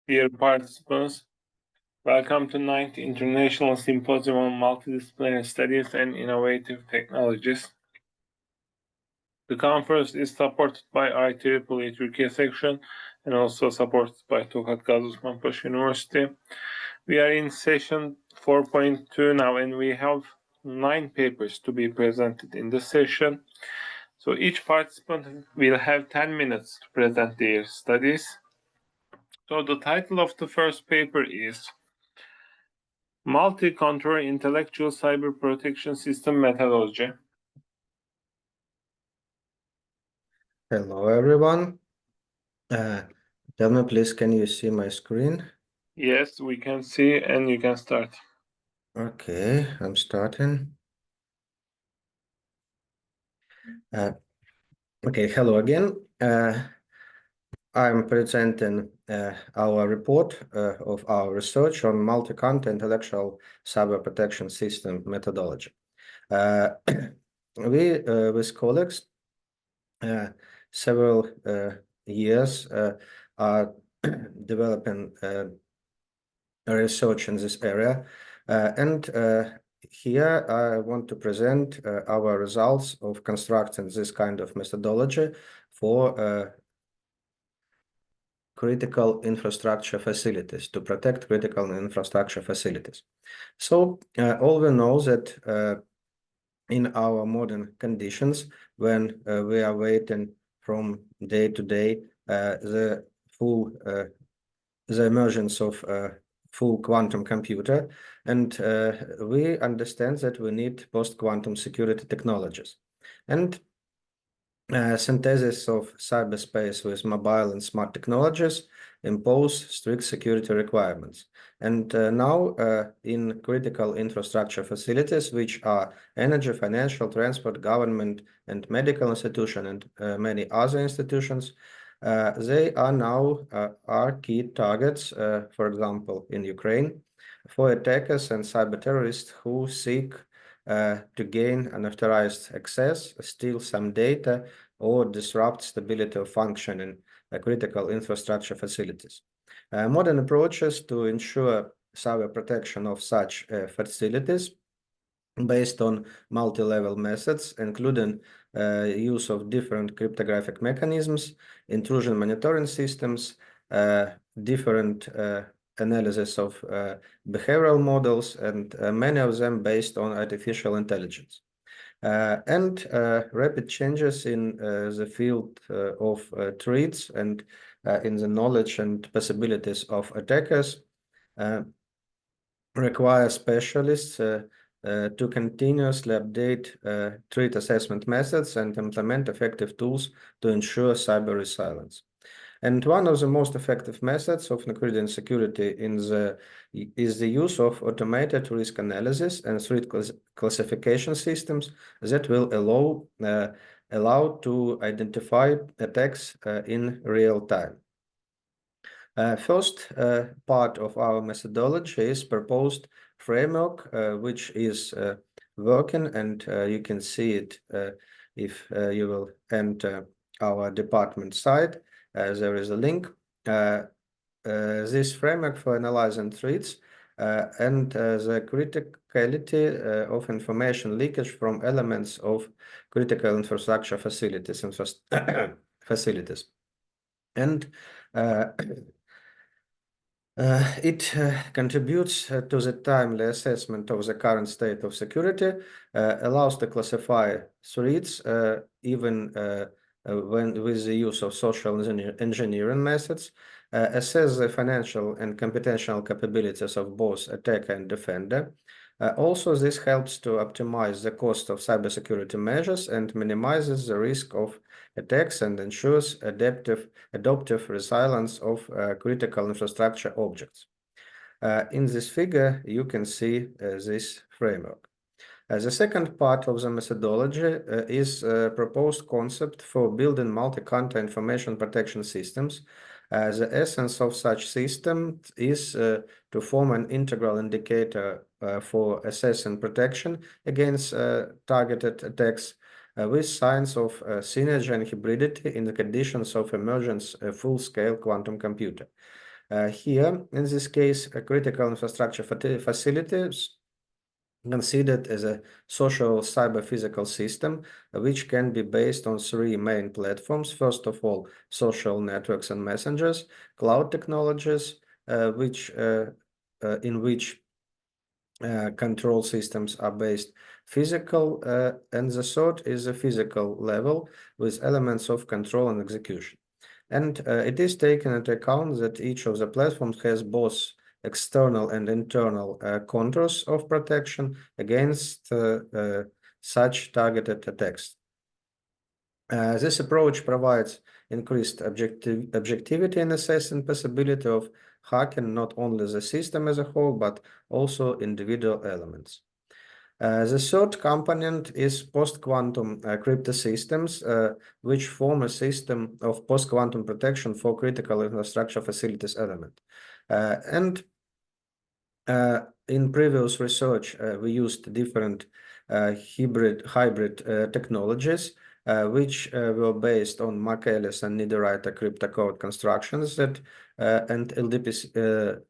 Dear participants, welcome to 9th International Symposium on Multidisciplinary Studies and Innovative Technologies. The conference is supported by IEEE Turkey section and also supported by Tokat Gazi Osman Paşa University. We are in session 4.2 now, and we have 9 papers to be presented in this session. So each participant will have 10 minutes to present their studies. So the title of the first paper is Multi-Contour Intellectual Cyber Protection System Methodology. Hello, everyone. Tell me, please, can you see my screen? Yes, we can see, and you can start. Okay, I'm starting. Okay, hello again. I'm presenting our report of our research on multi-contour intellectual cyber protection system methodology. We, with colleagues, several years are developing research in this area. Here I want to present our results of constructing this kind of methodology for critical infrastructure facilities, to protect critical infrastructure facilities. So all we know that in our modern conditions, when we are waiting from day to day, the emergence of full quantum computer, and we understand that we need post-quantum security technologies. And synthesis of cyberspace with mobile and smart technologies impose strict security requirements. And now in critical infrastructure facilities, which are energy, financial, transport, government, and medical institution, and many other institutions, they are now our key targets, for example, in Ukraine, for attackers and cyber terrorists who seek to gain unauthorized access, steal some data, or disrupt stability of function in critical infrastructure facilities. Modern approaches to ensure cyber protection of such facilities based on multi-level methods, including use of different cryptographic mechanisms, intrusion monitoring systems, different analysis of behavioral models, and many of them based on artificial intelligence. And rapid changes in the field of threats and in the knowledge and possibilities of attackers require specialists to continuously update threat assessment methods and implement effective tools to ensure cyber resilience. And one of the most effective methods of increasing security is the use of automated risk analysis and threat classification systems that will allow to identify attacks in real time. First part of our methodology is proposed framework, which is working, and you can see it if you will enter our department site. There is a link. This framework for analyzing threats and the criticality of information leakage from elements of critical infrastructure facilities. And it contributes to the timely assessment of the current state of security, allows to classify threats even when with the use of social engineering methods, assess the financial and computational capabilities of both attacker and defender. Also, this helps to optimize the cost of cybersecurity measures and minimizes the risk of attacks and ensures adaptive resilience of critical infrastructure objects. In this figure, you can see this framework. The second part of the methodology is a proposed concept for building multi-contour information protection systems. The essence of such system is to form an integral indicator for assessing protection against targeted attacks with signs of synergy and hybridity in the conditions of emergence full-scale quantum computer. Here, in this case, a critical infrastructure facilities considered as a social cyber-physical system, which can be based on three main platforms. First of all, social networks and messengers, cloud technologies, in which control systems are based physical, and the third is a physical level with elements of control and execution. And it is taken into account that each of the platforms has both external and internal contours of protection against such targeted attacks. This approach provides increased objectivity in assessing possibility of hacking not only the system as a whole, but also individual elements. The third component is post-quantum crypto systems, which form a system of post-quantum protection for critical infrastructure facilities element. In previous research, we used different hybrid technologies, which were based on McEllis and Niederreiter cryptocode constructions that and LDP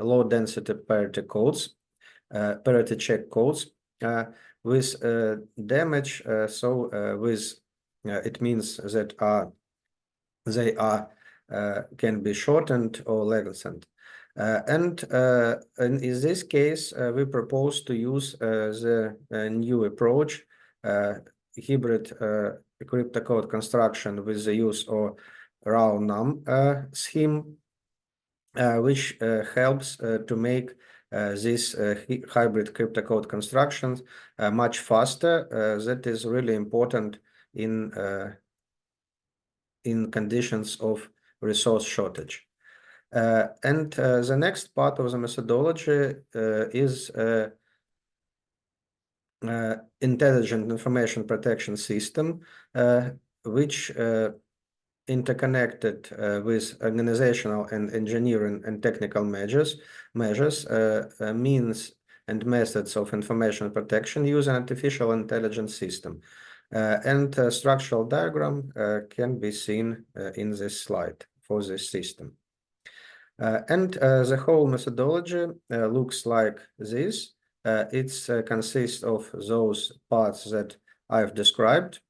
low density parity codes, parity check codes with damage. It means that they can be shortened or lengthened. And in this case, we propose to use the new approach, hybrid cryptocode construction with the use of ROOM scheme, which helps to make this hybrid cryptocode constructions much faster. That is really important in conditions of resource shortage. And the next part of the methodology is intelligent information protection system, which interconnected with organizational and engineering and technical measures, means and methods of information protection using artificial intelligence system. And structural diagram can be seen in this slide for this system. And the whole methodology looks like this. It consists of those parts that I've described,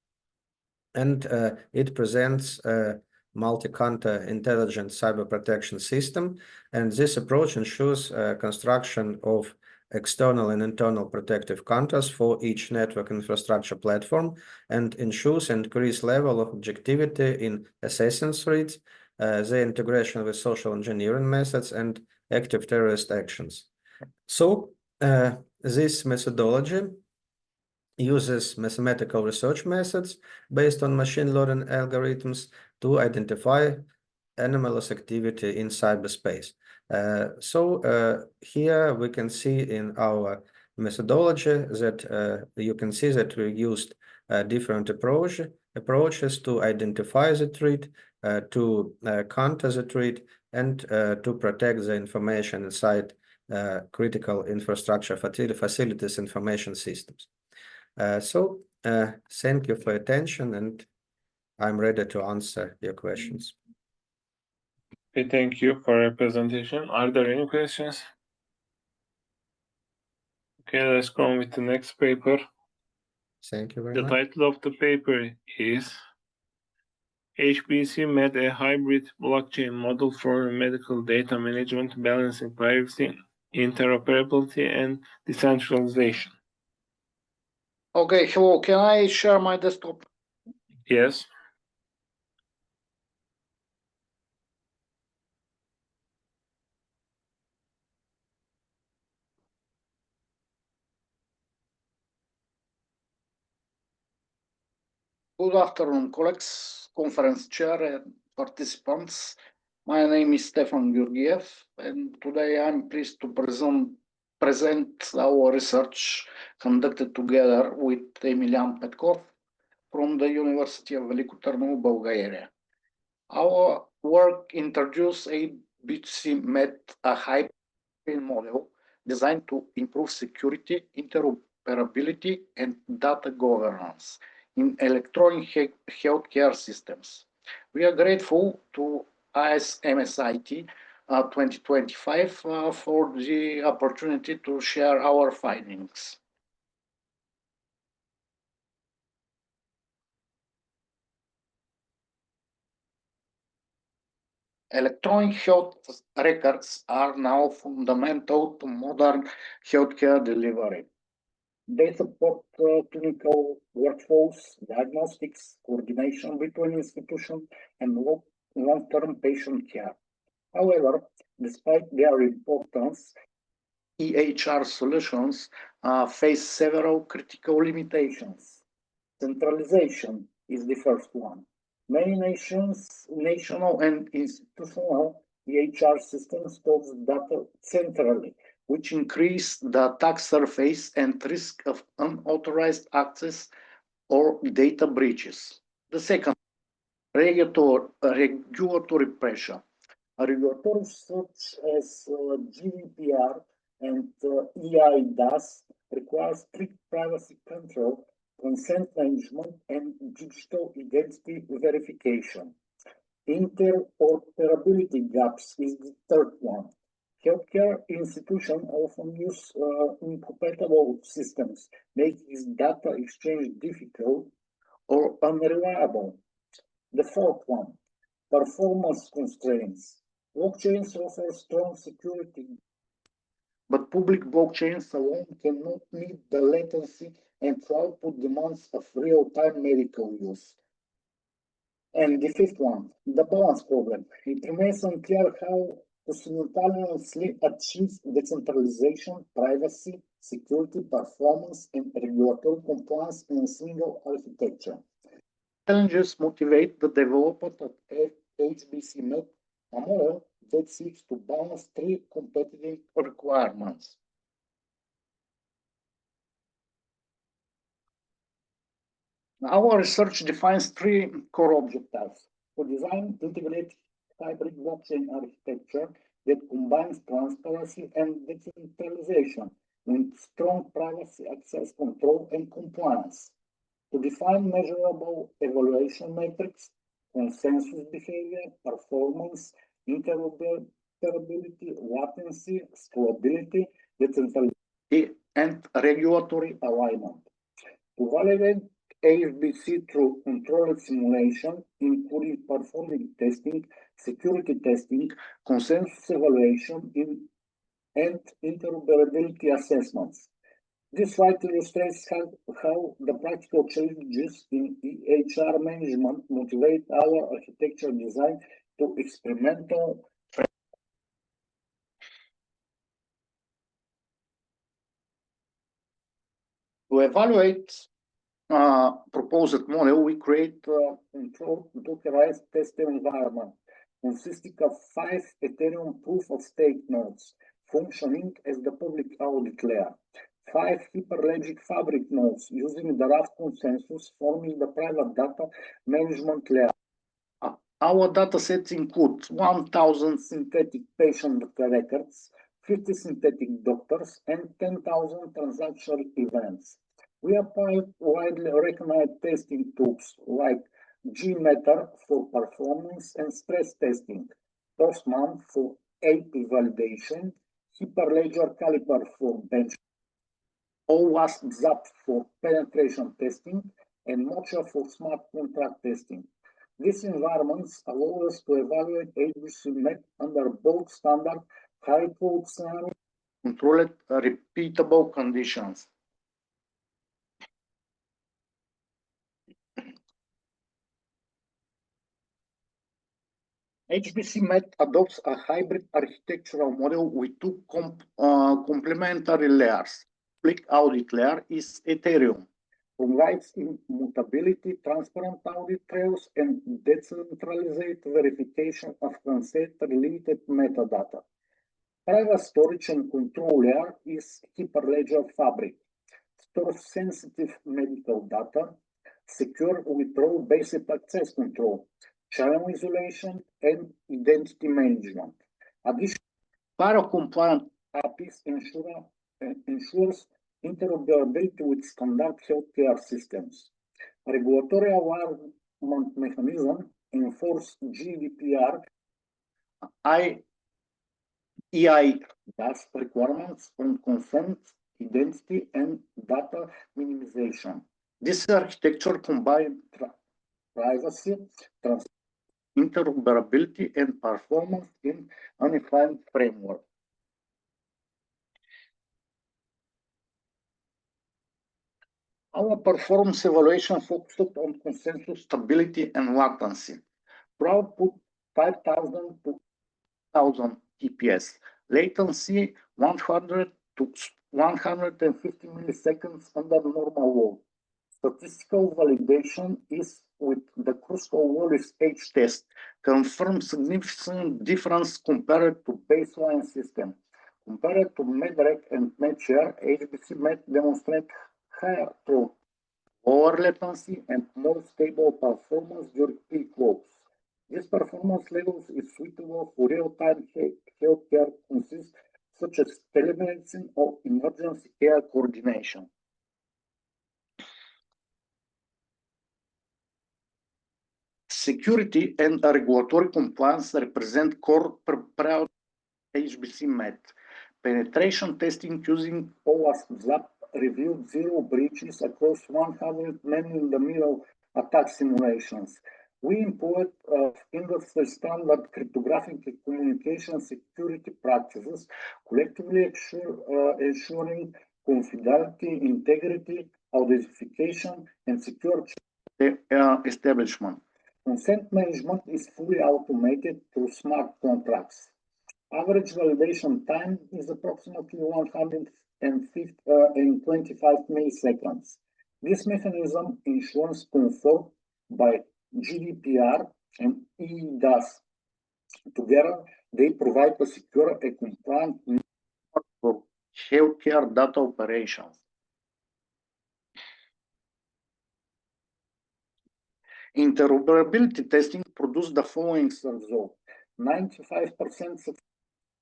and it presents a multi-counter intelligent cyber protection system. And this approach ensures construction of external and internal protective counters for each network infrastructure platform and ensures increased level of objectivity in assessing threats, the integration with social engineering methods and active terrorist actions. So this methodology uses mathematical research methods based on machine learning algorithms to identify anomalous activity in cyberspace. Here we can see in our methodology that you can see that we used different approaches to identify the threat, to counter the threat, and to protect the information inside critical infrastructure facilities information systems. Thank you for your attention, and I'm ready to answer your questions. Okay, thank you for your presentation. Are there any questions? Okay, let's go on with the next paper. Thank you very The much. title of the paper is HPC made a hybrid blockchain model for medical data management, balancing privacy, interoperability, and decentralization. Okay, hello, can I share my desktop? Yes. Good afternoon, colleagues, conference chair, and participants. My name is Stefan Georgiev, and today I'm pleased to present our research conducted together with Emilian Petkov from the University of Veliko Tarnovo, Bulgaria. Our work introduced a B2C met a hybrid model designed to improve security, interoperability, and data governance in electronic healthcare systems. We are grateful to ISMSIT 2025 for the opportunity to share our findings. Electronic health records are now fundamental to modern healthcare delivery. They support clinical workflows, diagnostics, coordination between institutions, and long-term patient care. However, despite their importance, EHR solutions face several critical limitations. Centralization is the first one. Many national and institutional EHR systems store data centrally, which increase the attack surface and risk of unauthorized access or data breaches. The second, regulatory pressure. Regulatory such as GDPR and EIDAS require strict privacy control, consent management, and digital identity verification. Interoperability gaps is the third one. Healthcare institutions often use incompatible systems, making data exchange difficult or unreliable. The fourth one, performance constraints. Blockchains offer strong security, but public blockchains alone cannot meet the latency and throughput demands of real-time medical use. And the fifth one, the balance problem. It remains unclear how to simultaneously achieve decentralization, privacy, security, performance, and regulatory compliance in a single architecture. Challenges motivate the development of HBCMet, a model that seeks to balance three competitive requirements. Our research defines three core objectives: to design integrated hybrid blockchain architecture that combines transparency and decentralization with strong privacy access control and compliance; to define measurable evaluation metrics, consensus behavior, performance, interoperability, latency, scalability, decentralization, and regulatory alignment; to validate AFBC through controlled simulation, including performing testing, security testing, consensus evaluation, and interoperability assessments. This slide illustrates how the practical changes in EHR management motivate our architecture design to experimental. To evaluate proposed model, we create a controlled Dockerized test environment consisting of 5 Ethereum proof-of-stake nodes functioning as the public audit layer, 5 Hyperledger Fabric nodes using the RAF consensus forming the private data management layer. Our datasets include 1,000 synthetic patient records, 50 synthetic doctors, and 10,000 transactional events. We apply widely recognized testing tools like GMeter for performance and stress testing, Postman for AP validation, Hyperledger Caliper for benchmarking, OWASP-ZAP for penetration testing, and Mocha for smart contract testing. These environments allow us to evaluate HBCMet under both standard high-code scenarios and controlled repeatable conditions. HBCMet adopts a hybrid architectural model with two complementary layers. Public audit layer is Ethereum, provides immutability, transparent audit trails, and decentralized verification of consent-related metadata. Private storage and control layer is Hyperledger Fabric, stores sensitive medical data, secure with role-based access control, channel isolation, and identity management. Additionally, FARO-compliant APIs ensures interoperability with standard healthcare systems. Regulatory alignment mechanism enforce GDPR, EIDAS requirements on consent, identity, and data minimization. This architecture combines privacy, interoperability, and performance in a unified framework. Our performance evaluation focused on consensus stability and latency. Proud put 5,000 to 1,000 TPS. Latency 100 to 150 milliseconds under normal load. Statistical validation is with the critical Wallace H test, confirms significant difference compared to baseline system. Compared to MEDREC and MedShare, HBC Med demonstrate higher throughput, lower latency, and more stable performance during peak loads. This performance levels is suitable for real-time healthcare consists such as telemedicine or emergency care coordination. Security and regulatory compliance represent core priority HBC Med. Penetration testing using OWASP-ZAP revealed 0 breaches across 100 man-in-the-middle attack simulations. We employed industry standard cryptographic communication security practices, collectively ensuring confidentiality, integrity, authentication, and secure establishment. Consent management is fully automated through smart contracts. Average validation time is approximately 125 milliseconds. This mechanism ensures conform by GDPR and EIDAS. Together, they provide a secure and compliant network for healthcare data operations. Interoperability testing produced the following result: 95% success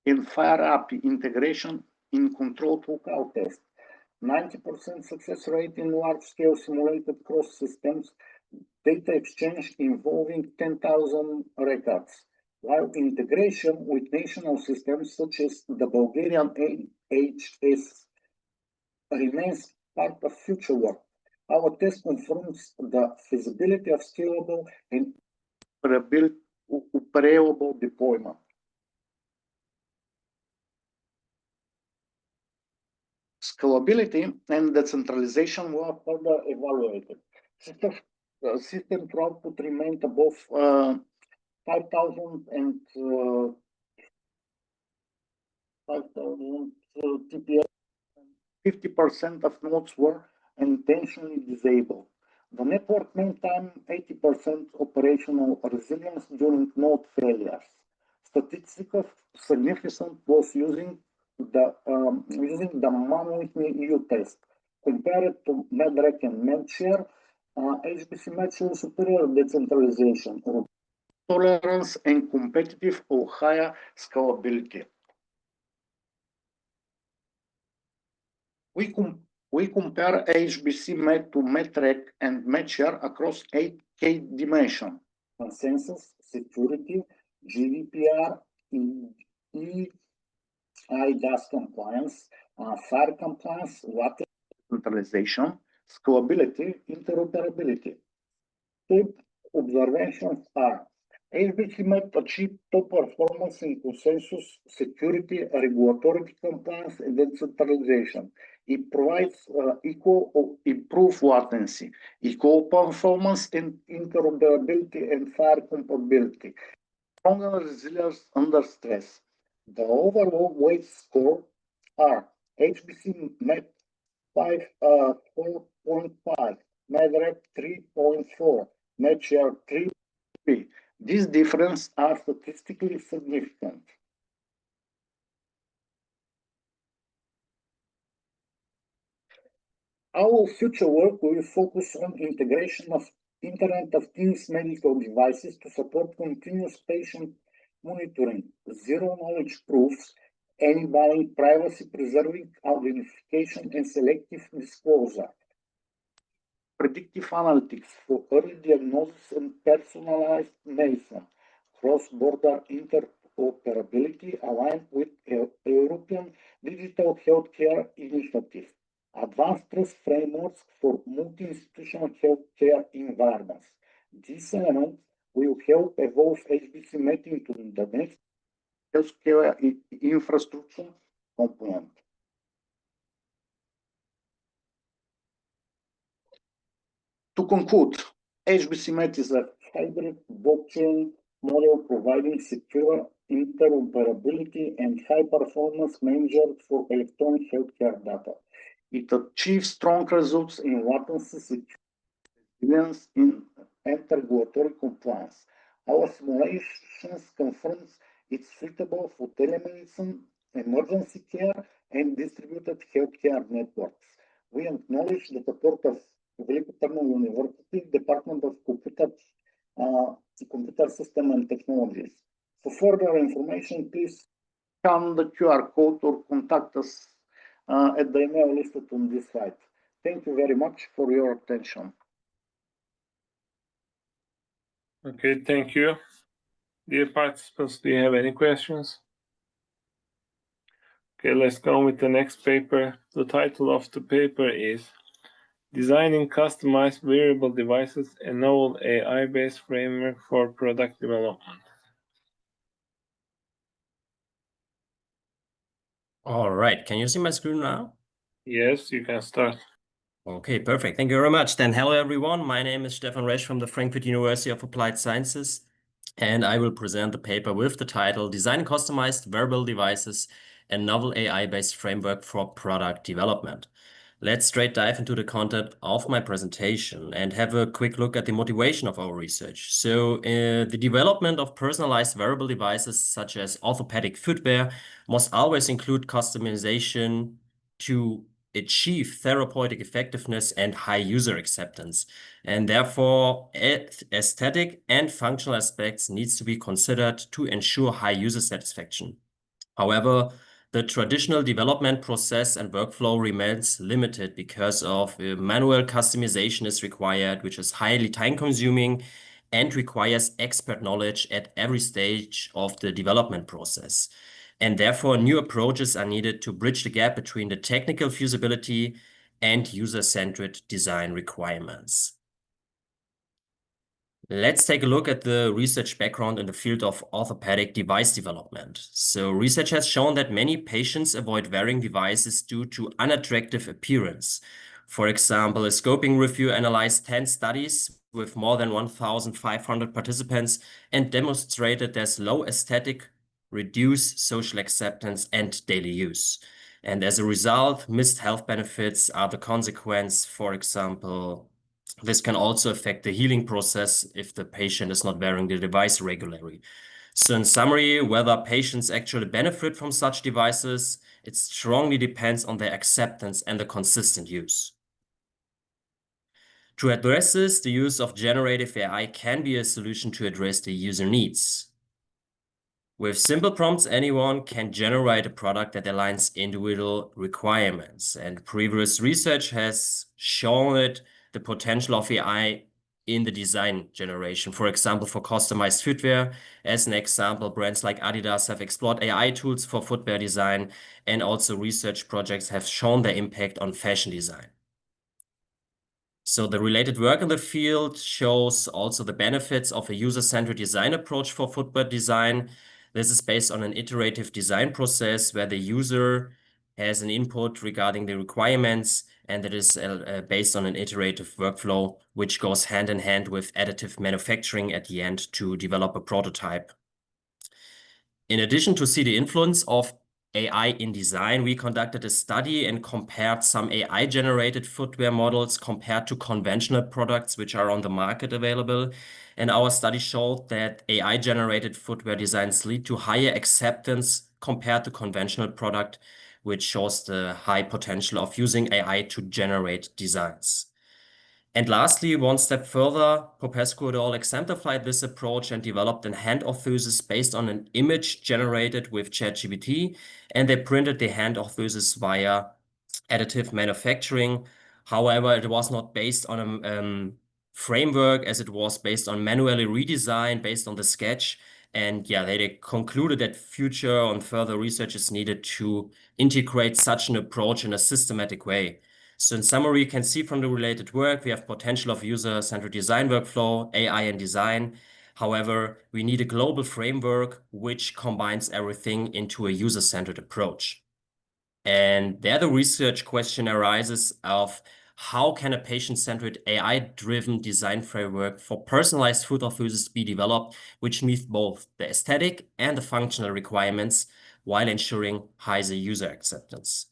in Fire API integration in controlled lookout test, 90% success rate in large-scale simulated cross-systems data exchange involving 10,000 records, while integration with national systems such as the Bulgarian AHS remains part of future work. Our test confirms the feasibility of scalable and operable deployment. Scalability and decentralization were further evaluated. System throughput remained above 5,000 and 5,000 TPS. 50% of nodes were intentionally disabled. The network maintained 80% operational resilience during node failures. Statistical significance was using the monolithic EU test. Compared to MEDREC and MedShare, HBC Med shows superior decentralization, tolerance, and competitive or higher scalability. We compare HBC Med to MEDREC and MedShare across 8 key dimensions: consensus, security, GDPR, EIDAS compliance, FAIR compliance, water centralization, scalability, interoperability. Top observations are: HBC Med achieved top performance in consensus, security, regulatory compliance, and decentralization. It provides equal or improved latency, equal performance in interoperability, and FAIR compatibility. Stronger resilience under stress. The overall weight score are HBC Med 4.5, MEDREC 3.4, MedShare 3. These differences are statistically significant. Our future work will focus on integration of Internet of Things medical devices to support continuous patient monitoring, zero-knowledge proofs, enabling privacy-preserving identification and selective disclosure, predictive analytics for early diagnosis and personalized medicine, cross-border interoperability aligned with European Digital Healthcare Initiative, advanced trust frameworks for multi-institutional healthcare environments. These elements will help evolve HBC mapping to the next healthcare infrastructure component. To conclude, HBCMate is a hybrid blockchain model providing secure interoperability and high-performance manager for electronic healthcare data. It achieves strong results in latency, resilience, and regulatory compliance. Our simulations confirms it's suitable for telemedicine, emergency care, and distributed healthcare networks. We acknowledge the support of Велико Търново University, Department of Computer System and Technologies. For further information, please scan the QR code or contact us at the email listed on this slide. Thank you very much for your attention. Okay, thank you. Dear participants, do you have any questions? Okay, let's go with the next paper. The title of the paper is Designing Customized Wearable Devices, a Novel AI-Based Framework for Product Development. All right, can you see my screen now? Yes, you can start. Okay, perfect. Thank you very much. Then hello, everyone. My name is Stefan Resch from the Frankfurt University of Applied Sciences, and I will present the paper with the title Design Customized Wearable Devices, a Novel AI-Based Framework for Product Development. Let's straight dive into the content of my presentation and have a quick look at the motivation of our research. So the development of personalized wearable devices such as orthopedic footwear must always include customization to achieve therapeutic effectiveness and high user acceptance. And therefore, aesthetic and functional aspects needs to be considered to ensure high user satisfaction. However, the traditional development process and workflow remains limited because of manual customization is required, which is highly time-consuming and requires expert knowledge at every stage of the development process. And therefore, new approaches are needed to bridge the gap between the technical feasibility and user-centered design requirements. Let's take a look at the research background in the field of orthopedic device development. So research has shown that many patients avoid wearing devices due to unattractive appearance. For example, a scoping review analyzed 10 studies with more than 1,500 participants and demonstrated there's low aesthetic, reduced social acceptance, and daily use. And as a result, missed health benefits are the consequence. For example, this can also affect the healing process if the patient is not wearing the device regularly. So in summary, whether patients actually benefit from such devices, it strongly depends on their acceptance and the consistent use. To address this, the use of generative AI can be a solution to address the user needs. With simple prompts, anyone can generate a product that aligns individual requirements. And previous research has shown it the potential of AI in the design generation. For example, for customized footwear. As an example, brands like Adidas have explored AI tools for footwear design, and also research projects have shown their impact on fashion design. So the related work in the field shows also the benefits of a user-centered design approach for footwear design. This is based on an iterative design process where the user has an input regarding the requirements, and it is based on an iterative workflow, which goes hand in hand with additive manufacturing at the end to develop a prototype. In addition to see the influence of AI in design, we conducted a study and compared some AI-generated footwear models compared to conventional products which are on the market available. And our study showed that AI-generated footwear designs lead to higher acceptance compared to conventional product, which shows the high potential of using AI to generate designs. And lastly, one step further, Popescu et al. Exemplified this approach and developed a hand orthosis based on an image generated with ChatGPT, and they printed the hand orthosis via additive manufacturing. However, it was not based on a framework, as it was based on manually redesign based on the sketch, And yeah, they concluded that future and further research is needed to integrate such an approach in a systematic way. So in summary, you can see from the related work, we have potential of user-centered design workflow, AI and design. However, we need a global framework which combines everything into a user-centered approach. And there the research question arises of how can a patient-centered AI-driven design framework for personalized food enthusiasts be developed, which meets both the aesthetic and the functional requirements while ensuring high user acceptance.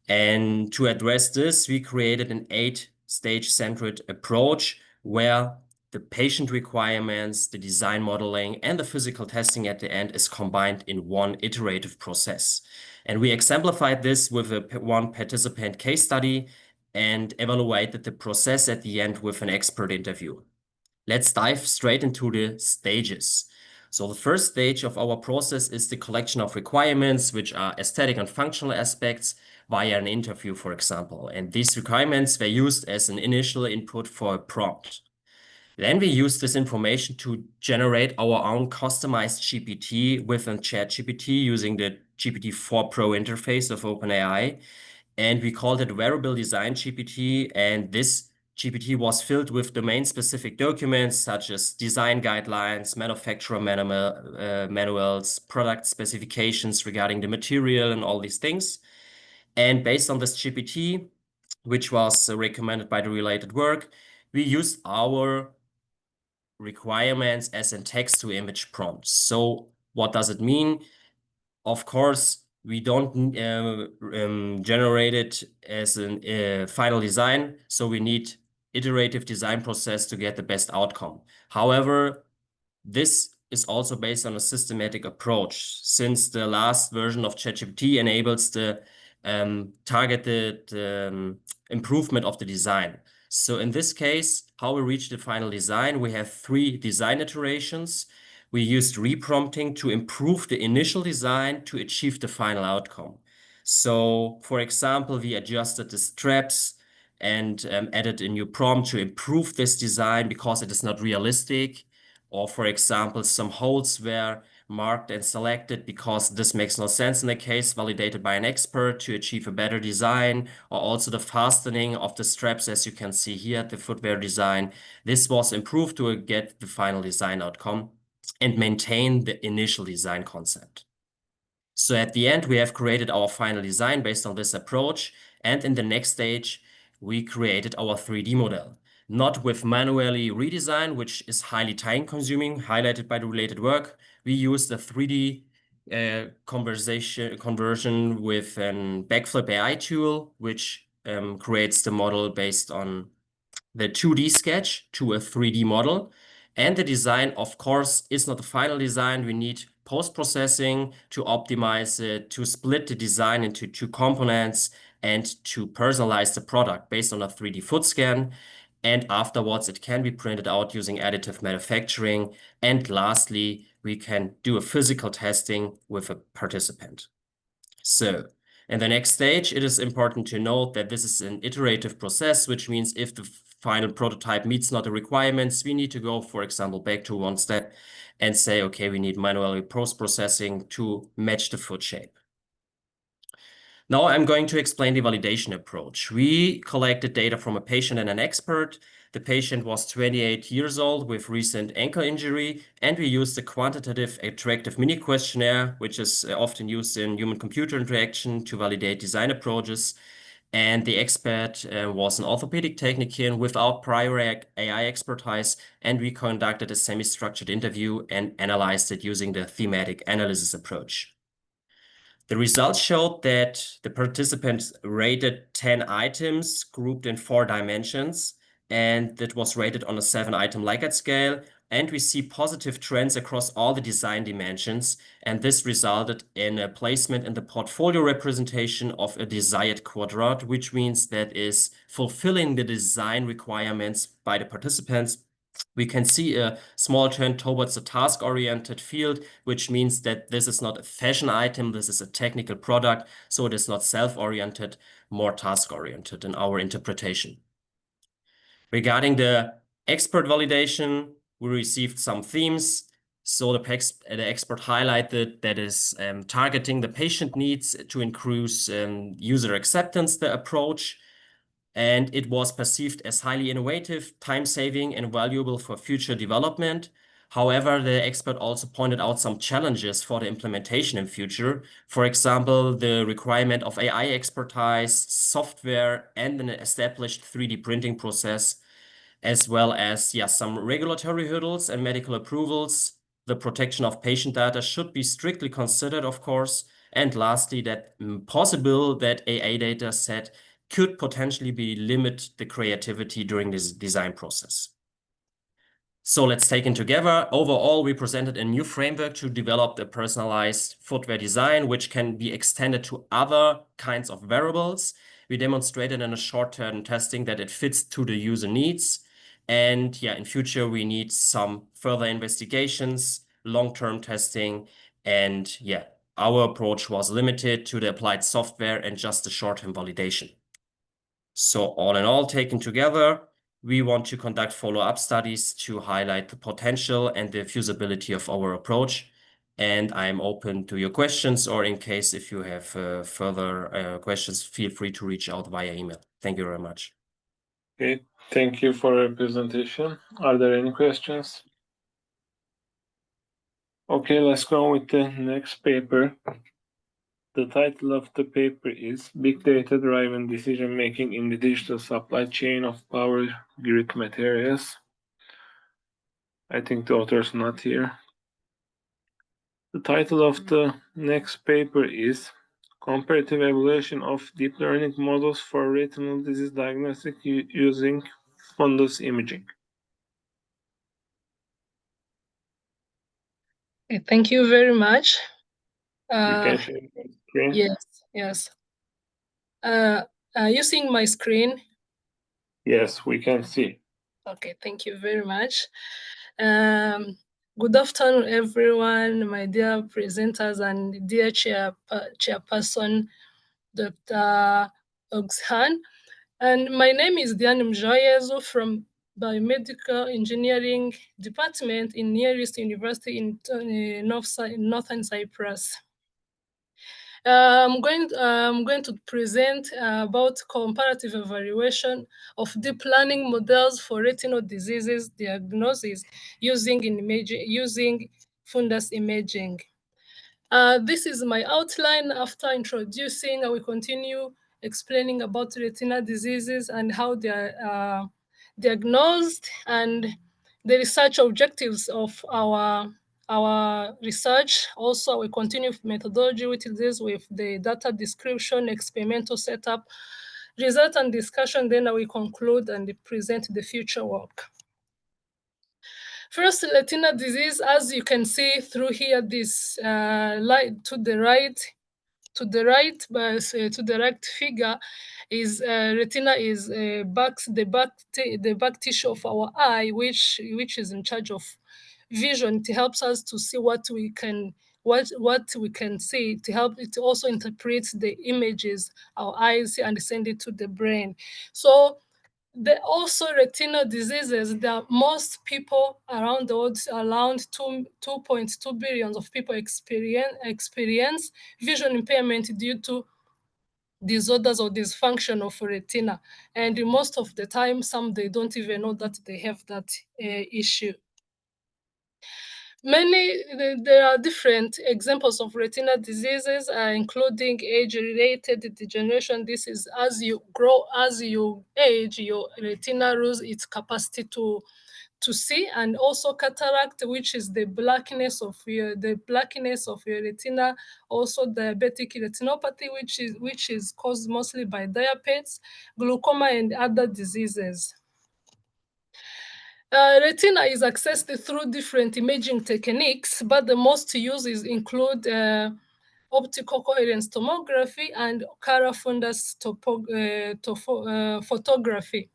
And to address this, we created an 8-stage centered approach where the patient requirements, the design modeling, and the physical testing at the end is combined in one iterative process. And we exemplified this with one participant case study and evaluated the process at the end with an expert interview. Let's dive straight into the stages. So the first stage of our process is the collection of requirements, which are aesthetic and functional aspects via an interview, for example. And these requirements were used as an initial input for a prompt. Then we use this information to generate our own customized GPT within ChatGPT using the GPT-4 Pro interface of OpenAI. And we called it Wearable Design GPT. And this GPT was filled with domain-specific documents such as design guidelines, manufacturer manuals, product specifications regarding the material and all these things. And based on this GPT, which was recommended by the related work, we used our requirements as a text-to-image prompt. So what does it mean? Of course, we don't generate it as a final design, so we need iterative design process to get the best outcome. However, this is also based on a systematic approach, since the last version of ChatGPT enables the targeted improvement of the design. So in this case, how we reach the final design, we have 3 design iterations. We used reprompting to improve the initial design to achieve the final outcome. So for example, we adjusted the straps and added a new prompt to improve this design because it is not realistic. Or for example, some holes were marked and selected because this makes no sense in the case, validated by an expert to achieve a better design, or also the fastening of the straps, as you can see here, the footwear design. This was improved to get the final design outcome and maintain the initial design concept. So at the end, we have created our final design based on this approach. And in the next stage, we created our 3D model. Not with manually redesign, which is highly time consuming, highlighted by the related work. We used the 3D conversion with an backflip AI tool, which creates the model based on the 2D sketch to a 3D model. And the design, of course, is not the final design. We need post-processing to optimize it, to split the design into 2 components, and to personalize the product based on a 3D foot scan. And afterwards, it can be printed out using additive manufacturing. And lastly, we can do a physical testing with a participant. So in the next stage, it is important to note that this is an iterative process, which means if the final prototype meets not the requirements, we need to go, for example, back to 1 step and say, okay, we need manually post-processing to match the foot shape. Now I'm going to explain the validation approach. We collected data from a patient and an expert. The patient was 28 years old with recent ankle injury, and we used the quantitative attractive mini questionnaire, which is often used in human-computer interaction to validate design approaches. And the expert was an orthopedic technician without prior AI expertise, and we conducted a semi-structured interview and analyzed it using the thematic analysis approach. The results showed that the participants rated 10 items grouped in 4 dimensions, and that was rated on a 7-item Likert scale. And we see positive trends across all the design dimensions, and this resulted in a placement in the portfolio representation of a desired quadrant, which means that is fulfilling the design requirements by the participants. We can see a small trend towards a task-oriented field, which means that this is not a fashion item, this is a technical product, so it is not self-oriented, more task-oriented in our interpretation. Regarding the expert validation, we received some themes. So the expert highlighted that is targeting the patient needs to increase user acceptance, the approach, and it was perceived as highly innovative, time-saving, and valuable for future development. However, the expert also pointed out some challenges for the implementation in future. For example, the requirement of AI expertise, software, and an established 3D printing process, as well as some regulatory hurdles and medical approvals. The protection of patient data should be strictly considered, of course. And lastly, that possible that AI data set could potentially limit the creativity during this design process. So let's take it together. Overall, we presented a new framework to develop the personalized footwear design, which can be extended to other kinds of wearables. We demonstrated in a short-term testing that it fits to the user needs. And in future, we need some further investigations, long-term testing. And our approach was limited to the applied software and just the short-term validation. So all in all, taken together, we want to conduct follow-up studies to highlight the potential and the feasibility of our approach. And I'm open to your questions, or in case if you have further questions, feel free to reach out via email. Thank you very much. Okay, thank you for your presentation. Are there any questions? Okay, let's go with the next paper. The title of the paper is Big Data-Driven Decision-Making in the Digital Supply Chain of Power Grid Materials. I think the author is not here. The title of the next paper is Comparative Evaluation of Deep Learning Models for Retinal Disease Diagnostic Using Fundus Imaging. Thank you very much. You can share your screen. Yes. You seeing my screen? Yes, we can see. Okay, thank you very much. Good afternoon, everyone, my dear presenters and dear chairperson, Dr. Oxhan. And my name is Diane Mjoyezo from Biomedical Engineering Department in Near East University in Northern Cyprus. I'm going to present about comparative evaluation of deep learning models for retinal diseases diagnosis using fundus imaging. This is my outline. After introducing, I will continue explaining about retinal diseases and how they are diagnosed and the research objectives of our research. Also, we continue with methodology, which is with the data description, experimental setup, result and discussion. Then I will conclude and present the future work. First, retinal disease, as you can see through here, this light to the right figure is retina is the back tissue of our eye, which is in charge of vision. It helps us to see what we can see. To help it also interprets the images our eyes see and send it to the brain. So also retinal diseases, there are most people around the world, around 2.2 billion of people experience vision impairment due to disorders or dysfunction of retina. And most of the time, they don't even know that they have that issue. There are different examples of retinal diseases, including age-related degeneration. This is as you grow, as you age, your retina loses its capacity to see, and also cataract, which is the blackness of your retina. Also diabetic retinopathy, which is caused mostly by diabetes, glaucoma, and other diseases. Retina is accessed through different imaging techniques, but the most used include optical coherence tomography and color fundus photography.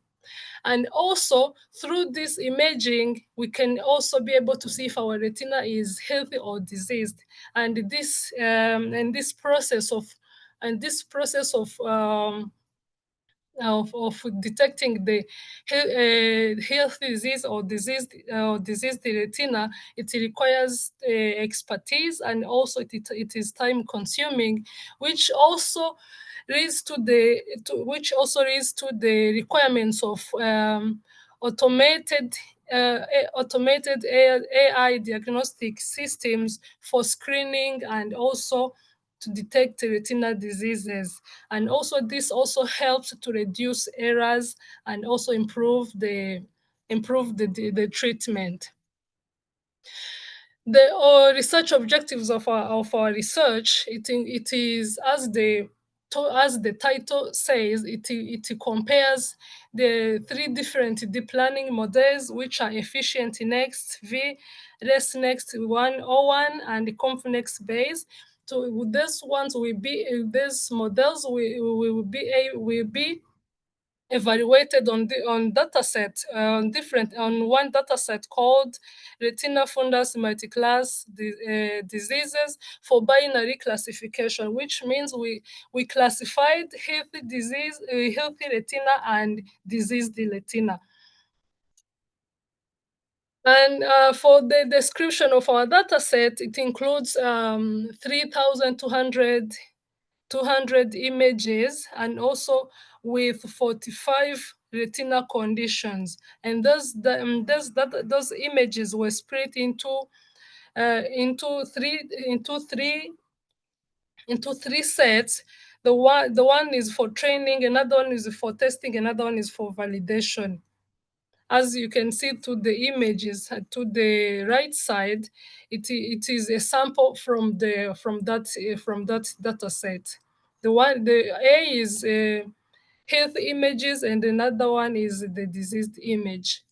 And also through this imaging, we can also be able to see if our retina is healthy or diseased. And this process of detecting the healthy disease or diseased retina, it requires expertise, and also it is time consuming, which also leads to the requirements of automated AI diagnostic systems for screening and also to detect retinal diseases. And also this also helps to reduce errors and also improve the treatment. The research objectives of our research, it is as the title says, it compares the 3 different deep learning models, which are Efficient Next, ResNext 101, and ConfNext Base. So with these ones these models will be evaluated on data set on one data set called retina fundus multiclass diseases for binary classification, which means we classified healthy retina and diseased retina. And for the description of our data set, it includes 3,200 images, and also with 45 retina conditions. And those images were split into three sets. The one is for training, another one is for testing, another one is for validation. As you can see to the images to the right side, it is a sample from that data set. The A is health images, and another one is the diseased image.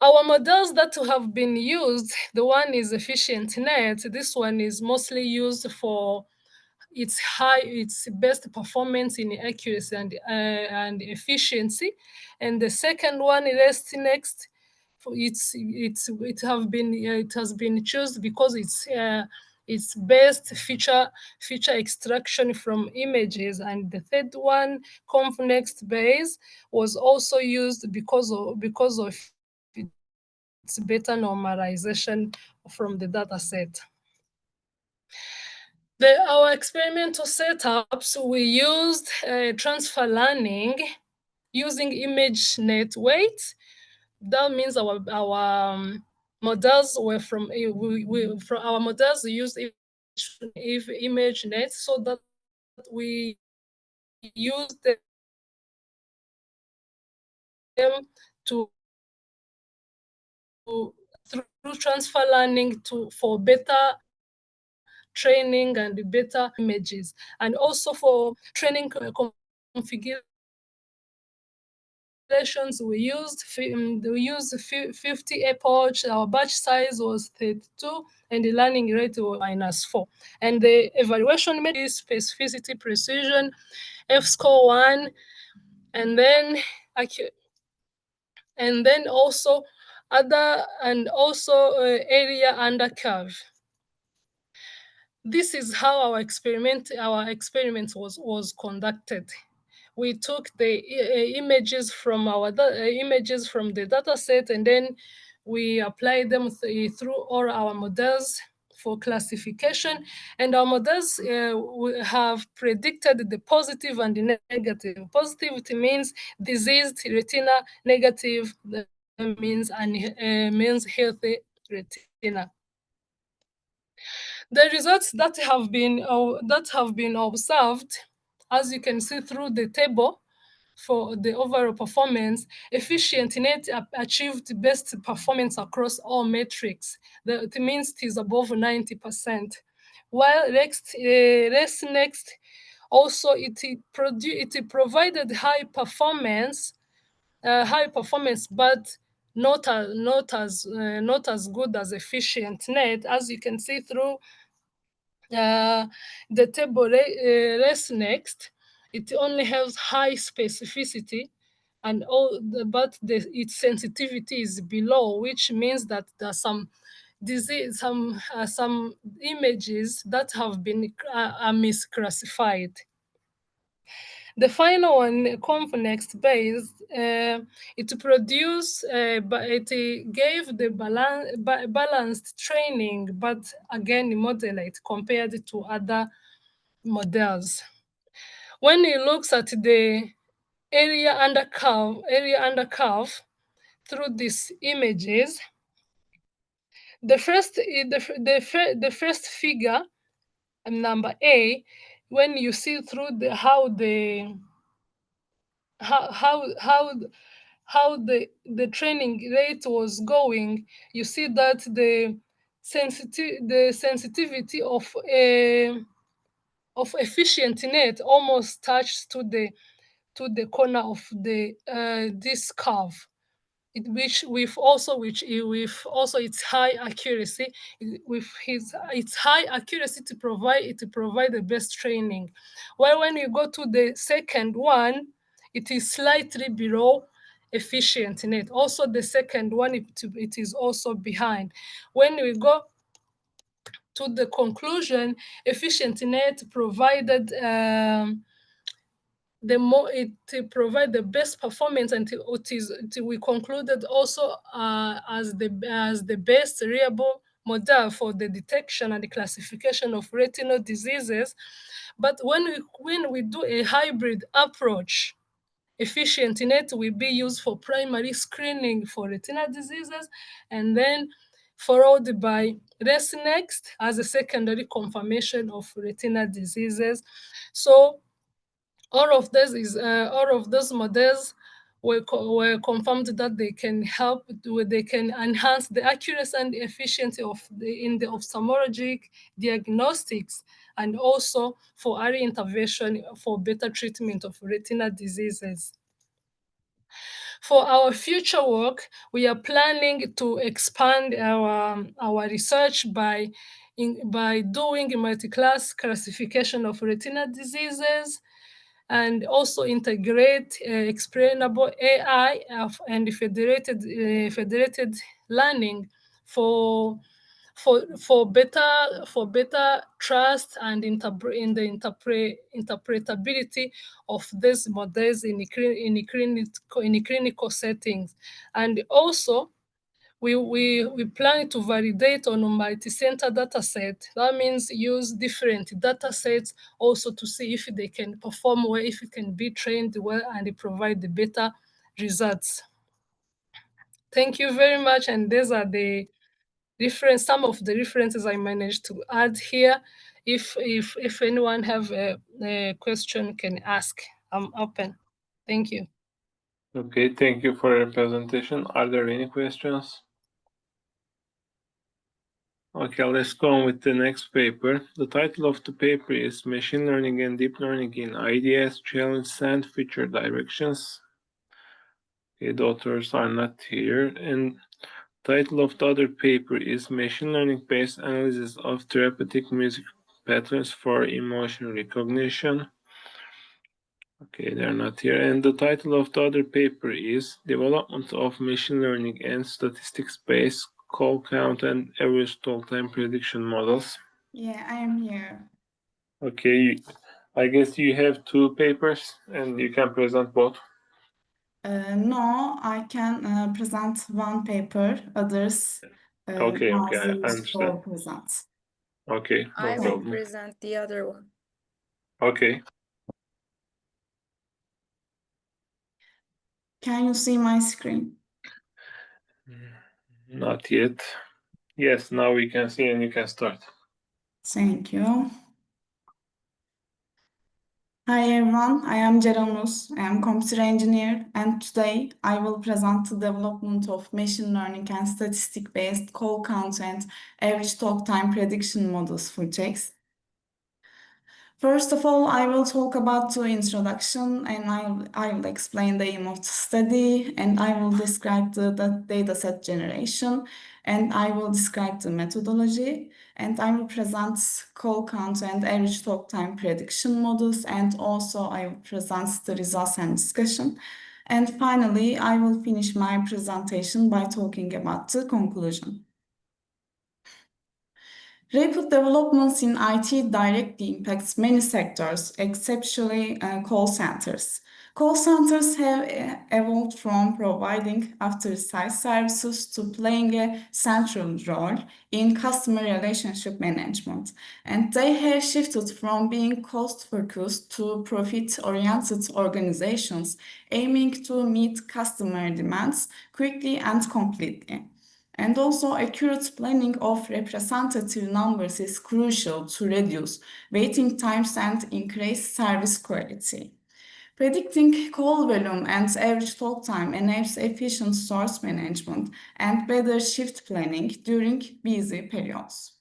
Our models that have been used, the one is EfficientNet. This one is mostly used for its best performance in accuracy and efficiency. And the second one, ResNext, it has been chosen because its best feature extraction from images. And the third one, ConfNext Base, was also used because of its better normalization from the data set. Our experimental setups, we used transfer learning using ImageNet weights. That means our models were from our models used ImageNet, so that we used them to through transfer learning for better training and better images, and also for training configurations we used 50 epoch. Our batch size was 32 and the learning rate was -4. And the evaluation method is specificity, precision, F-score 1, and then also area under curve. This is how our experiment was conducted. We took the images from the data set, and then we applied them through all our models for classification. And our models have predicted the positive and the negative. Positivity means diseased retina, negative means healthy retina. The results that have been observed, as you can see through the table, for the overall performance, EfficientNet achieved best performance across all metrics. It means it is above 90%. While ResNext also it provided high performance, but not as good as EfficientNet. As you can see through the table, ResNext, it only has high specificity, and its sensitivity is below, which means that there are some images that have been misclassified. The final one, convext based, it produced, but it gave the balanced training, but again moderate compared to other models. When it looks at the area under curve through these images, the first figure, number A, when you see through the how the training rate was going, you see that the sensitivity of efficient net almost touched to the corner of the this curve. Which also its high accuracy, its high accuracy to provide the best training. While when you go to the second one, it is slightly below efficient net. Also the second one, it is also behind. When we go to the conclusion, efficient net provided provide the best performance, and we concluded also as the best reliable model for the detection and the classification of retinal diseases. But when we do a hybrid approach, efficient net will be used for primary screening for retinal diseases, and then followed by ResNext as a secondary confirmation of retinal diseases. So all of those models were confirmed that they can enhance the accuracy and efficiency in the ophthalmologic diagnostics, and also for early intervention for better treatment of retinal diseases. For our future work, we are planning to expand our research by doing multi-class classification of retinal diseases, and also integrate explainable AI and federated learning for better trust and in the interpretability of these models in clinical settings. And also, we plan to validate on a multi-center data set. That means use different data sets also to see if they can perform well, if it can be trained well, and provide the better results. Thank you very much. And these are some of the references I managed to add here. If anyone have a question, can ask. I'm open. Thank you. Okay, thank you for your presentation. Are there any questions? Okay, let's go on with the next paper. The title of the paper is Machine Learning and Deep Learning in IDS Challenge and Feature Directions. Okay, the authors are not here. And title of the other paper is Machine Learning-Based Analysis of Therapeutic Music Patterns for Emotion Recognition. Okay, they're not here. And the title of the other paper is Development of Machine Learning and Statistics-Based Call Count and Average Talk Time Prediction Models. Yeah, I am here. Okay, I guess you have two papers and you can present both. No, I can present one paper, others Okay, I understand. present. Okay, no I will problem. present the other one. Okay. Can you see my screen? Not yet. Yes, now we can see and you can start. Thank you. Hi everyone, I am Cerenus. I am computer engineer, and today I will present the development of machine learning and statistic-based call count and average talk time prediction models for text. First of all, I will talk about the introduction, and I will explain the aim of the study, and I will describe the dataset generation, and I will describe the methodology, and I will present call count and average talk time prediction models, and also I will present the results and discussion. And finally, I will finish my presentation by talking about the conclusion. Rapid developments in IT directly impacts many sectors, especially call centers. Call centers have evolved from providing after-sales services to playing a central role in customer relationship management. And they have shifted from being cost-focused to profit-oriented organizations aiming to meet customer demands quickly and completely. And also, accurate planning of representative numbers is crucial to reduce waiting times and increase service quality. Predicting call volume and average talk time enables efficient source management and better shift planning during busy periods.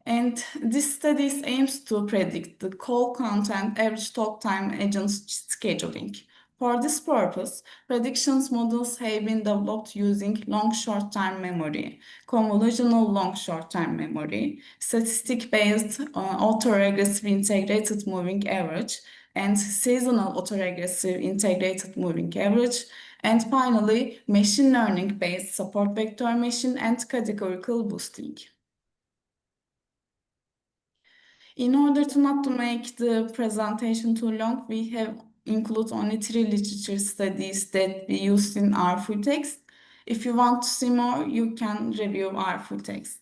And this study aims to predict the call count and average talk time agents scheduling. For this purpose, predictions models have been developed using long short-term memory, convolutional long short-term memory, statistic-based autoregressive integrated moving average, and seasonal autoregressive integrated moving average, and finally, machine learning-based support vector machine and categorical boosting. In order to not to make the presentation too long, we have include only 3 literature studies that we used in our full text. If you want to see more, you can review our full text.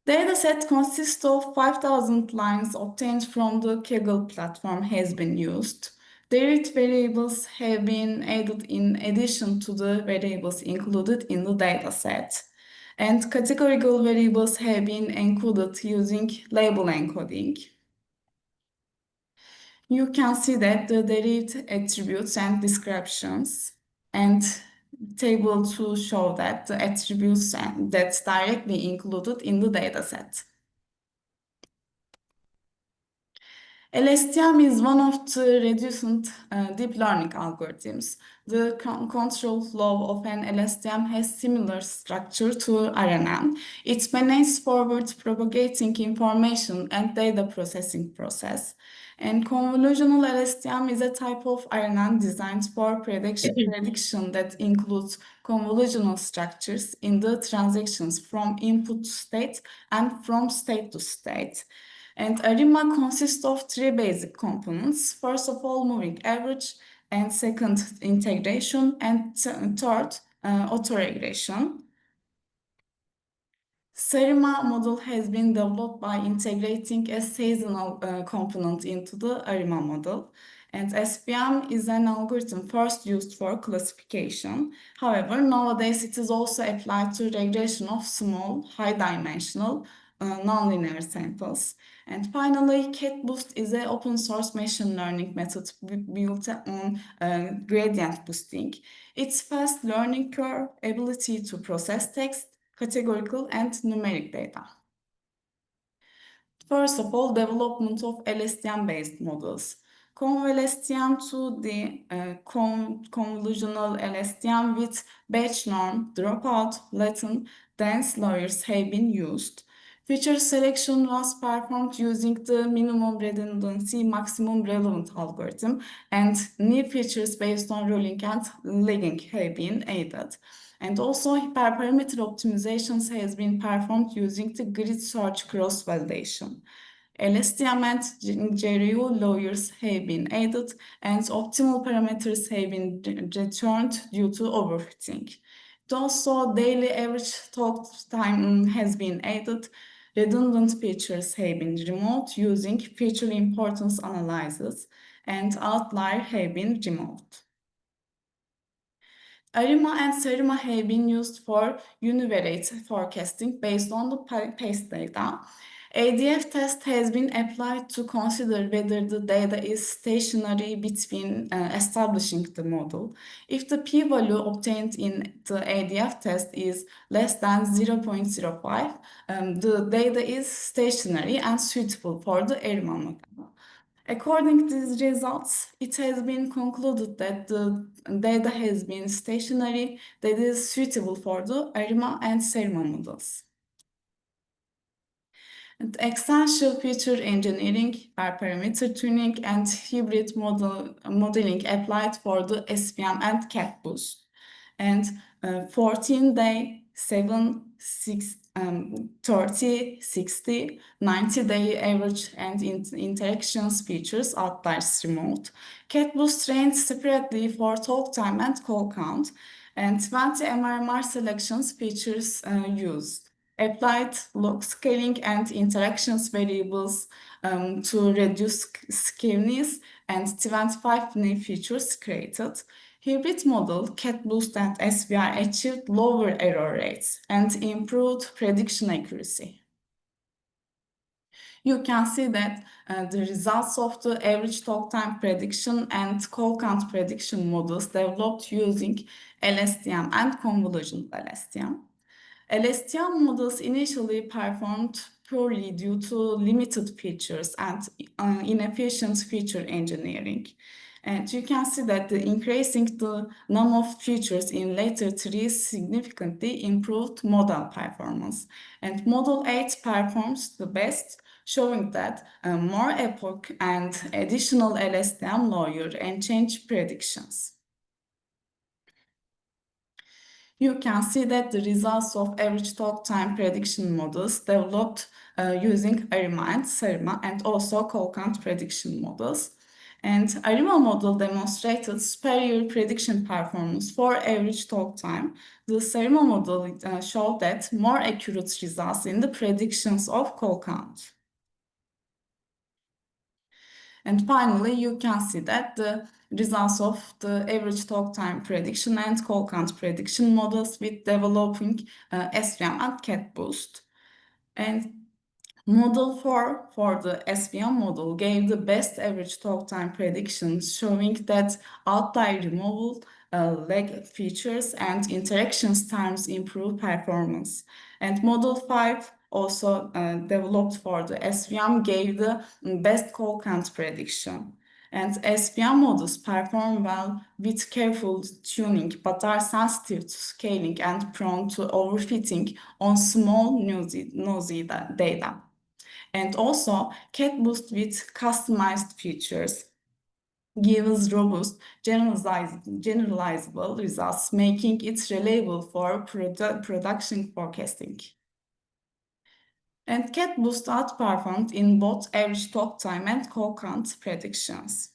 Dataset consists of 5,000 lines obtained from the Kaggle platform has been used. Derived variables have been added in addition to the variables included in the dataset. And categorical variables have been encoded using label encoding. You can see that the derived attributes and descriptions and table to show that the attributes that's directly included in the dataset. LSTM is one of the reducent deep learning algorithms. The control flow of an LSTM has similar structure to RNN. It manages forward propagating information and data processing process. And convolutional LSTM is a type of RNN designed for prediction that includes convolutional structures in the transactions from input to state and from state to state. And ARIMA consists of 3 basic components. First of all, moving average, and second, integration, and third, autoregression. SARIMA model has been developed by integrating a seasonal component into the ARIMA model. And SPM is an algorithm first used for classification. However, nowadays it is also applied to regression of small, high-dimensional, nonlinear samples. And finally, CatBoost is an open source machine learning method built on gradient boosting. Its fast learning curve, ability to process text, categorical and numeric data. First of all, development of LSTM-based models. Conv-LSTM to the convolutional LSTM with batch norm, dropout, latent, dense layers have been used. Feature selection was performed using the minimum redundancy, maximum relevant algorithm, and new features based on ruling and lagging have been added. And also, hyperparameter optimizations has been performed using the grid search cross-validation. LSTM and GRU layers have been added, and optimal parameters have been returned due to overfitting. Also, daily average talk time has been added. Redundant features have been removed using feature importance analysis, and outlier have been removed. ARIMA and SARIMA have been used for univariate forecasting based on the paste data. ADF test has been applied to consider whether the data is stationary between establishing the model. If the p-value obtained in the ADF test is less than 0.05, the data is stationary and suitable for the ARIMA model. According to these results, it has been concluded that the data has been stationary, that is suitable for the ARIMA and SARIMA models. And extensive feature engineering, parameter tuning, and hybrid modeling applied for the SPM and CatBoost. And 14-day 7, 6, 30, 60, 90-day average and interactions features outlines remote. CatBoost trained separately for talk time and call count, and 20 MRMR selections features used. Applied log scaling and interactions variables to reduce skewness, and 25 new features created. Hybrid model, CatBoost and SVR achieved lower error rates and improved prediction accuracy. You can see that the results of the average talk time prediction and call count prediction models developed using LSTM and convolutional LSTM. LSTM models initially performed poorly due to limited features and inefficient feature engineering. And you can see that increasing the number of features in later trees significantly improved model performance. And Model 8 performs the best, showing that more epoch and additional LSTM lower and change predictions. You can see that the results of average talk time prediction models developed using ARIMA and SARIMA, and also call count prediction models. And ARIMA model demonstrated superior prediction performance for average talk time. The SARIMA model showed that more accurate results in the predictions of call count. And finally, you can see that the results of the average talk time prediction and call count prediction models with developing SVM and CatBoost. And Model 4 for the SVM model gave the best average talk time predictions, showing that outlier removal, lag features, and interactions times improve performance. And Model 5 also developed for the SVM gave the best call count prediction. And SVM models perform well with careful tuning, but are sensitive to scaling and prone to overfitting on small noisy data. And also, CatBoost with customized features gives robust, generalizable results, making it reliable for production forecasting. And CatBoost outperformed in both average talk time and call count predictions.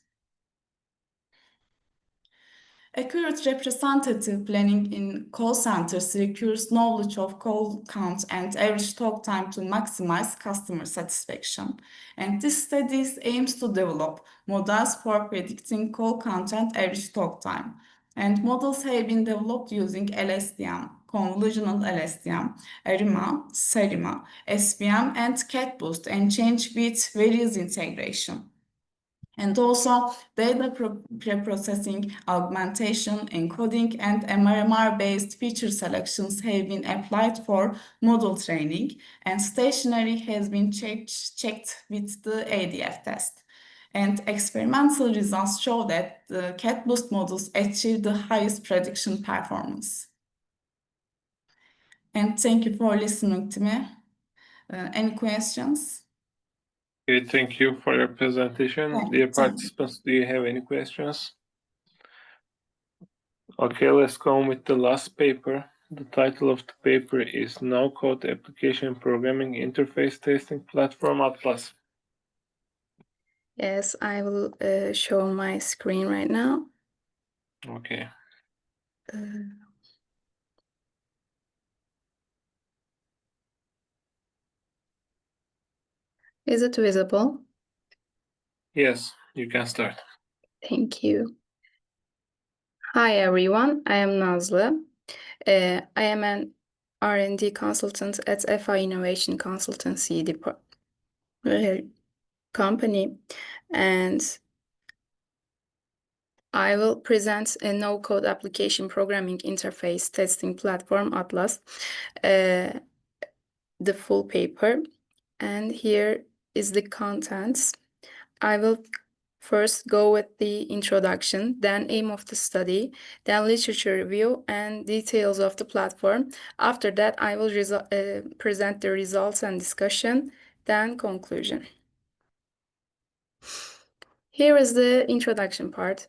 Accurate representative planning in call centers requires knowledge of call count and average talk time to maximize customer satisfaction. And this study aims to develop models for predicting call count and average talk time. And models have been developed using LSTM, convolutional LSTM, ARIMA, SARIMA, SVM, and CatBoost, and change with various integration. And also data preprocessing, augmentation, encoding, and MRMR-based feature selections have been applied for model training, and stationary has been checked with the ADF test. And experimental results show that the CatBoost models achieve the highest prediction performance. And thank you for listening to me. Any questions? Okay, thank you for your presentation. Dear participants, do you have any questions? Okay, let's go on with the last paper. The title of the paper is No-Code Application Programming Interface Testing Platform Atlas. Yes, I will show my screen right now. Okay. Is it visible? Yes, you can start. Thank you. Hi, everyone. I am Nazlı. I am an R&D consultant at FI Innovation Consultancy company, and I will present a no-code application programming interface testing platform Atlas, the full paper. And here is the contents. I will first go with the introduction, then aim of the study, then literature review and details of the platform. After that, I will present the results and discussion, then conclusion. Here is the introduction part.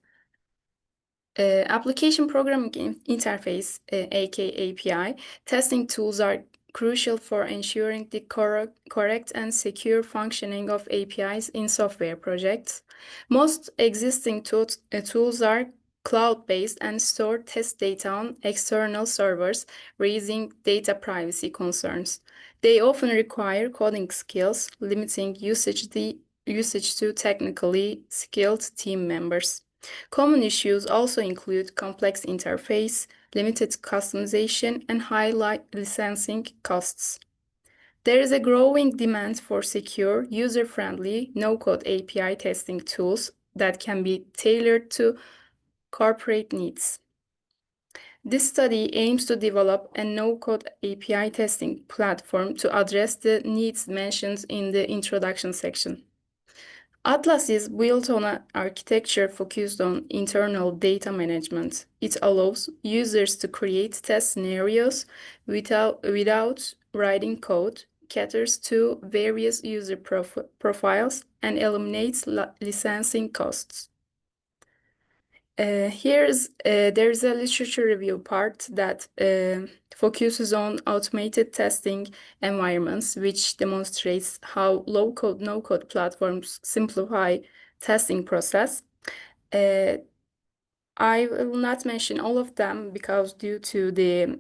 Application Programming Interface, aka API, testing tools are crucial for ensuring the correct and secure functioning of APIs in software projects. Most existing tools are cloud-based and store test data on external servers, raising data privacy concerns. They often require coding skills, limiting usage to technically skilled team members. Common issues also include complex interface, limited customization, and high licensing costs. There is a growing demand for secure, user-friendly, no-code API testing tools that can be tailored to corporate needs. This study aims to develop a no-code API testing platform to address the needs mentioned in the introduction section. Atlas is built on an architecture focused on internal data management. It allows users to create test scenarios without writing code, caters to various user profiles, and eliminates licensing costs. There's a literature review part that focuses on automated testing environments, which demonstrates how low-code, no-code platforms simplify testing process. I will not mention all of them because due to the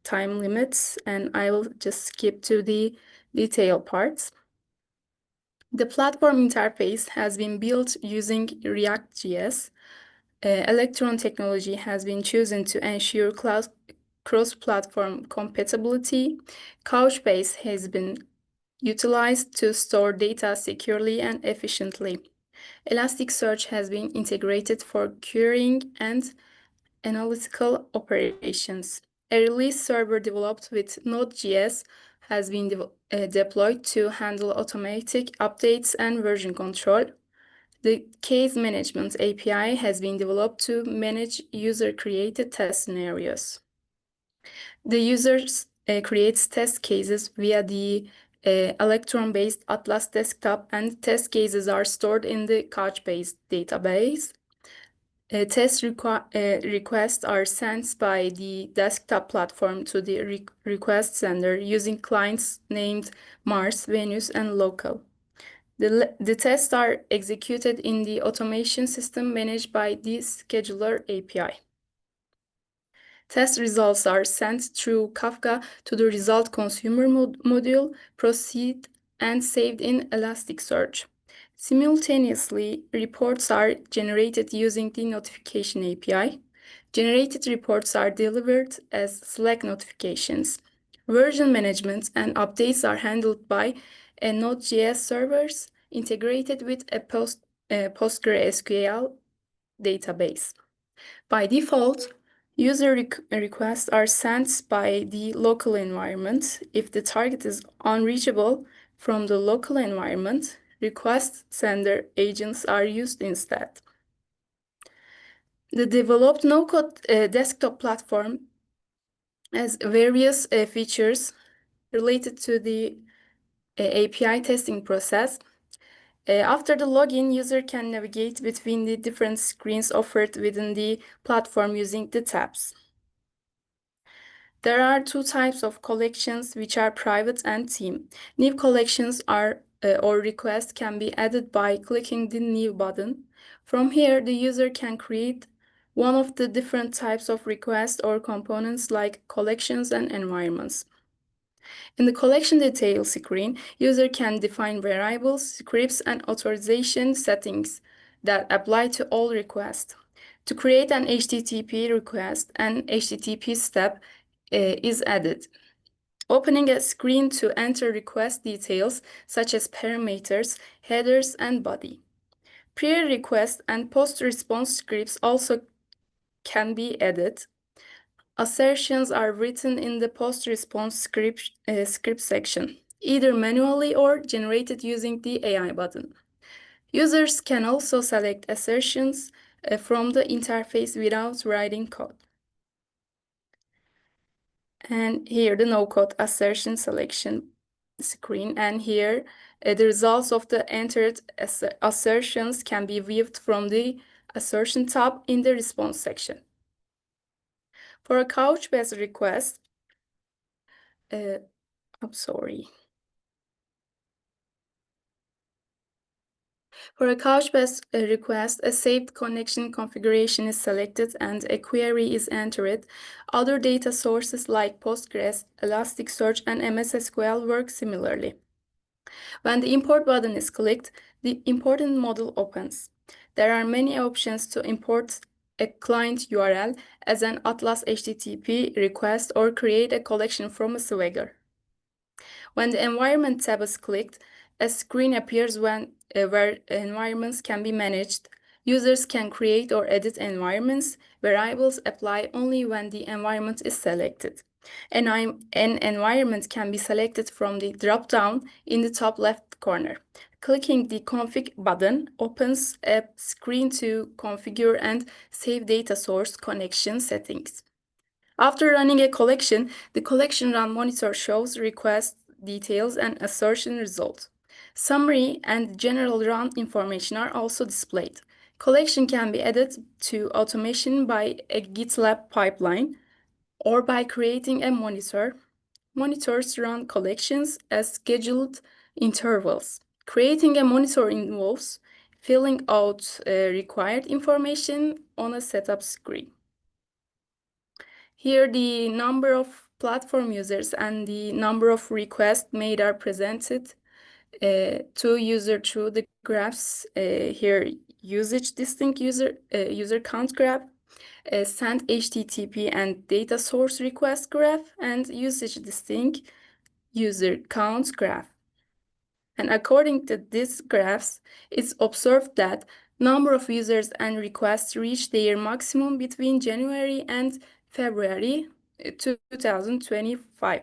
time limits, and I will just skip to the detail parts. The platform interface has been built using React.js. Electron technology has been chosen to ensure cross-platform compatibility. Couchbase has been utilized to store data securely and efficiently. Elasticsearch has been integrated for querying and analytical operations. A release server developed with Node.js has been deployed to handle automatic updates and version control. The Case Management API has been developed to manage user-created test scenarios. The user creates test cases via the Electron-based Atlas desktop, and test cases are stored in the Couchbase database. Test requests are sent by the desktop platform to the request sender using clients named Mars, Venus, and Local. The tests are executed in the automation system managed by the Scheduler API. Test results are sent through Kafka to the result consumer module, proceed, and saved in Elasticsearch. Simultaneously, reports are generated using the notification API. Generated reports are delivered as Slack notifications. Version management and updates are handled by a Node.js servers integrated with a PostgreSQL database. By default, user requests are sent by the local environment. If the target is unreachable from the local environment, request sender agents are used instead. The developed no-code desktop platform has various features related to the API testing process. After the login, user can navigate between the different screens offered within the platform using the tabs. There are two types of collections, which are private and team. New collections or requests can be added by clicking the New button. From here, the user can create one of the different types of requests or components like collections and environments. In the collection details screen, user can define variables, scripts, and authorization settings that apply to all requests. To create an HTTP request, an HTTP step is added. Opening a screen to enter request details such as parameters, headers, and body. Pre-request and post-response scripts also can be added. Assertions are written in the post-response script section, either manually or generated using the AI button. Users can also select assertions from the interface without writing code. And here the no-code assertion selection screen, and here the results of the entered assertions can be viewed from the assertion tab in the response section. For a Couchbase request, For a Couchbase request, a saved connection configuration is selected and a query is entered. Other data sources like Postgres, Elasticsearch, and MS SQL work similarly. When the import button is clicked, the important module opens. There are many options to import a client URL as an Atlas HTTP request or create a collection from a Swagger. When the Environment tab is clicked, a screen appears where environments can be managed. Users can create or edit environments. Variables apply only when the environment is selected. An environment can be selected from the drop-down in the top left corner. Clicking the Config button opens a screen to configure and save data source connection settings. After running a collection, the collection run monitor shows request details and assertion result. Summary and general run information are also displayed. Collection can be added to automation by a GitLab pipeline or by creating a monitor. Monitors run collections as scheduled intervals. Creating a monitor involves filling out required information on a setup screen. Here, the number of platform users and the number of requests made are presented to user through the graphs. Here, usage distinct user count graph, send HTTP and data source request graph, and usage distinct user count graph. And according to these graphs, it's observed that number of users and requests reached their maximum between January and February 2025.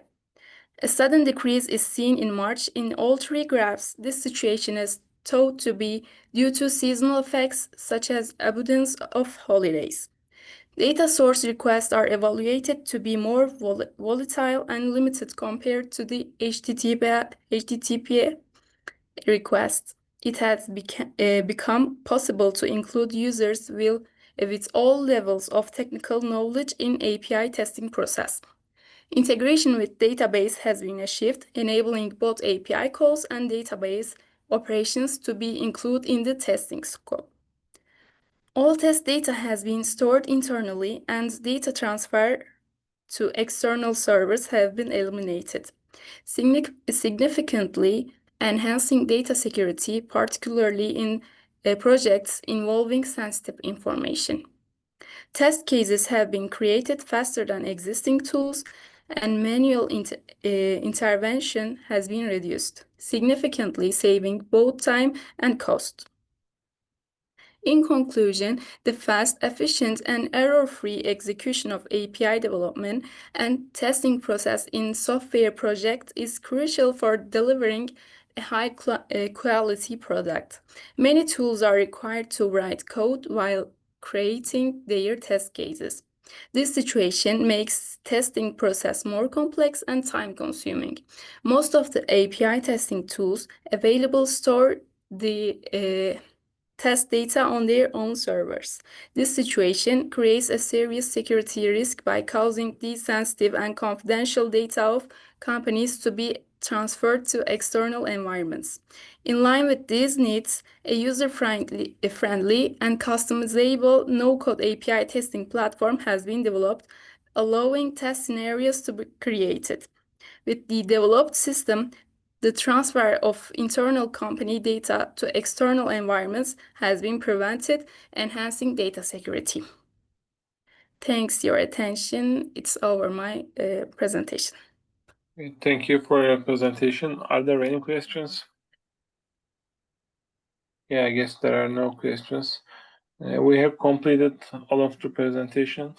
A sudden decrease is seen in March in all three graphs. This situation is thought to be due to seasonal effects such as abundance of holidays. Data source requests are evaluated to be more volatile and limited compared to the HTTP requests. It has become possible to include users with all levels of technical knowledge in API testing process. Integration with database has been achieved, enabling both API calls and database operations to be included in the testing scope. All test data has been stored internally, and data transfer to external servers have been eliminated, significantly enhancing data security, particularly in projects involving sensitive information. Test cases have been created faster than existing tools, and manual intervention has been reduced, significantly saving both time and cost. In conclusion, the fast, efficient, and error-free execution of API development and testing process in software project is crucial for delivering a high quality product. Many tools are required to write code while creating their test cases. This situation makes testing process more complex and time-consuming. Most of the API testing tools available store the test data on their own servers. This situation creates a serious security risk by causing these sensitive and confidential data of companies to be transferred to external environments. In line with these needs, a user-friendly and customizable no-code API testing platform has been developed, allowing test scenarios to be created. With the developed system, the transfer of internal company data to external environments has been prevented, enhancing data security. Thanks for your attention. It's over my presentation. Thank you for your presentation. Are there any questions? Yeah, I guess there are no questions. We have completed all of the presentations.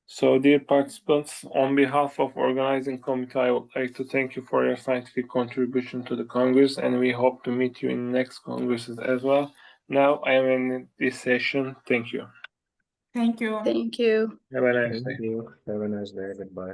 So, dear participants, on behalf of organizing committee, I would like to thank you for your scientific contribution to the Congress, and we hope to meet you in next Congresses as well. Now, I am in this session. Thank you. Thank you. Thank you. Have a nice day. Thank you. Have a nice day. Goodbye.